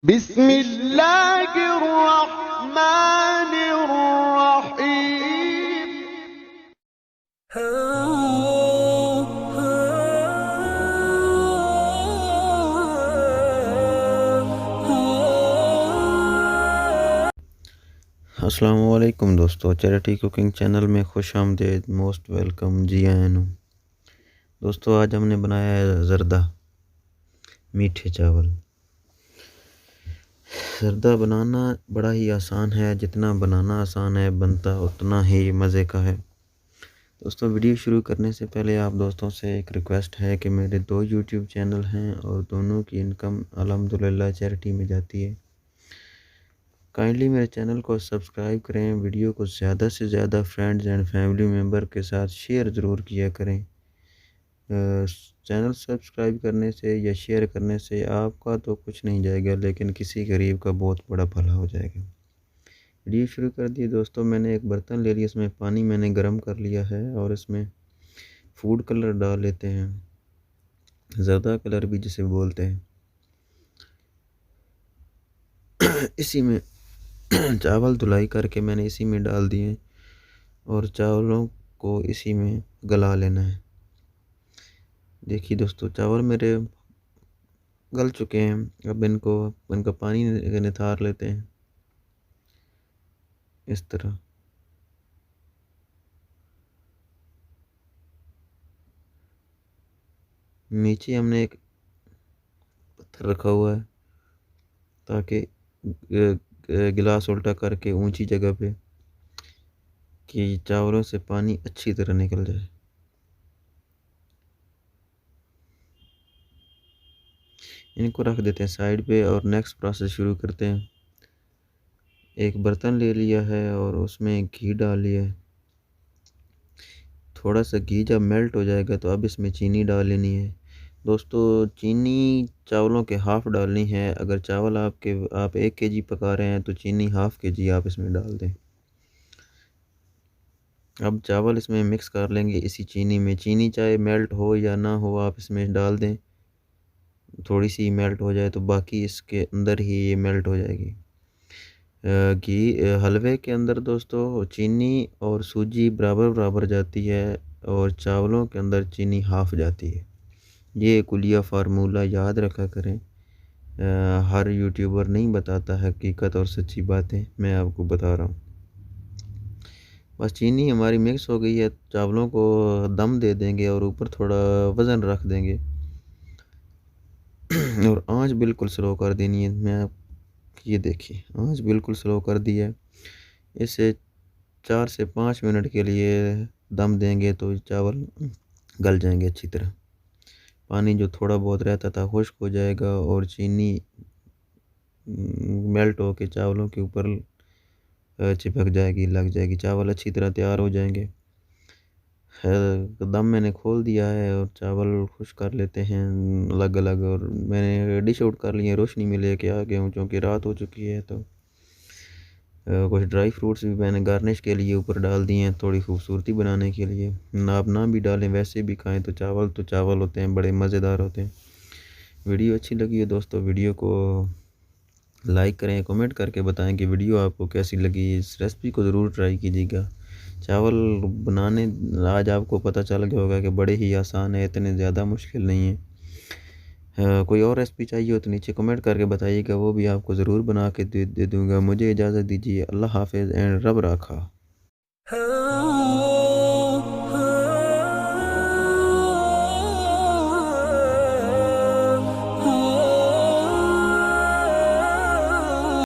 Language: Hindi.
बिस्मिल्लाहिर्रहमानिर्रहीम। अस्सलामुअलैकुम दोस्तों, चैरिटी कुकिंग चैनल में खुश आमदीद, मोस्ट वेलकम। जी आया हूँ दोस्तों। आज हमने बनाया है ज़र्दा मीठे चावल। ज़र्दा बनाना बड़ा ही आसान है, जितना बनाना आसान है बनता उतना ही मज़े का है। दोस्तों, वीडियो शुरू करने से पहले आप दोस्तों से एक रिक्वेस्ट है कि मेरे 2 यूट्यूब चैनल हैं और दोनों की इनकम अल्हम्दुलिल्लाह चैरिटी में जाती है। काइंडली मेरे चैनल को सब्सक्राइब करें, वीडियो को ज़्यादा से ज़्यादा फ्रेंड्स एंड फैमिली मेम्बर के साथ शेयर ज़रूर किया करें। चैनल सब्सक्राइब करने से या शेयर करने से आपका तो कुछ नहीं जाएगा, लेकिन किसी गरीब का बहुत बड़ा भला हो जाएगा। वीडियो शुरू कर दिए दोस्तों। मैंने एक बर्तन ले लिया, इसमें पानी मैंने गर्म कर लिया है और इसमें फूड कलर डाल लेते हैं, ज़र्दा कलर भी जिसे बोलते हैं। इसी में चावल धुलाई करके मैंने इसी में डाल दिए और चावलों को इसी में गला लेना है। देखिए दोस्तों, चावल मेरे गल चुके हैं। अब इनका पानी निथार लेते हैं इस तरह। नीचे हमने एक पत्थर रखा हुआ है ताकि गिलास उल्टा करके ऊंची जगह पे कि चावलों से पानी अच्छी तरह निकल जाए। इनको रख देते हैं साइड पे और नेक्स्ट प्रोसेस शुरू करते हैं। एक बर्तन ले लिया है और उसमें घी डाल लिया है। थोड़ा सा घी जब मेल्ट हो जाएगा तो अब इसमें चीनी डाल लेनी है। दोस्तों, चीनी चावलों के हाफ़ डालनी है। अगर चावल आप 1 केजी पका रहे हैं तो चीनी हाफ़ केजी आप इसमें डाल दें। अब चावल इसमें मिक्स कर लेंगे इसी चीनी में। चीनी चाहे मेल्ट हो या ना हो आप इसमें डाल दें। थोड़ी सी मेल्ट हो जाए तो बाकी इसके अंदर ही ये मेल्ट हो जाएगी। हलवे के अंदर दोस्तों चीनी और सूजी बराबर बराबर जाती है और चावलों के अंदर चीनी हाफ़ जाती है। ये कुलिया फार्मूला याद रखा करें। हर यूट्यूबर नहीं बताता हकीकत और सच्ची बातें, मैं आपको बता रहा हूँ। बस चीनी हमारी मिक्स हो गई है, चावलों को दम दे देंगे और ऊपर थोड़ा वज़न रख देंगे और आंच बिल्कुल स्लो कर देनी है। ये देखिए, आंच बिल्कुल स्लो कर दी है। इसे 4 से 5 मिनट के लिए दम देंगे तो चावल गल जाएंगे अच्छी तरह। पानी जो थोड़ा बहुत रहता था खुश्क हो जाएगा और चीनी मेल्ट होके चावलों के ऊपर चिपक जाएगी, लग जाएगी। चावल अच्छी तरह तैयार हो जाएंगे। दम मैंने खोल दिया है और चावल खुश्क कर लेते हैं अलग अलग। और मैंने डिश आउट कर लिए, रोशनी में लेके आ गया हूँ क्योंकि रात हो चुकी है। तो कुछ ड्राई फ्रूट्स भी मैंने गार्निश के लिए ऊपर डाल दिए हैं, थोड़ी खूबसूरती बनाने के लिए। आप ना भी डालें, वैसे भी खाएं तो चावल होते हैं, बड़े मज़ेदार होते हैं। वीडियो अच्छी लगी है दोस्तों, वीडियो को लाइक करें, कमेंट करके बताएं कि वीडियो आपको कैसी लगी। इस रेसिपी को ज़रूर ट्राई कीजिएगा। चावल बनाने आज आपको पता चल गया होगा कि बड़े ही आसान है, इतने ज़्यादा मुश्किल नहीं है। कोई और रेसिपी चाहिए हो तो नीचे कमेंट करके बताइएगा, वो भी आपको ज़रूर बना के दे दूँगा। मुझे इजाज़त दीजिए। अल्लाह हाफ़िज़ एंड रब राखा।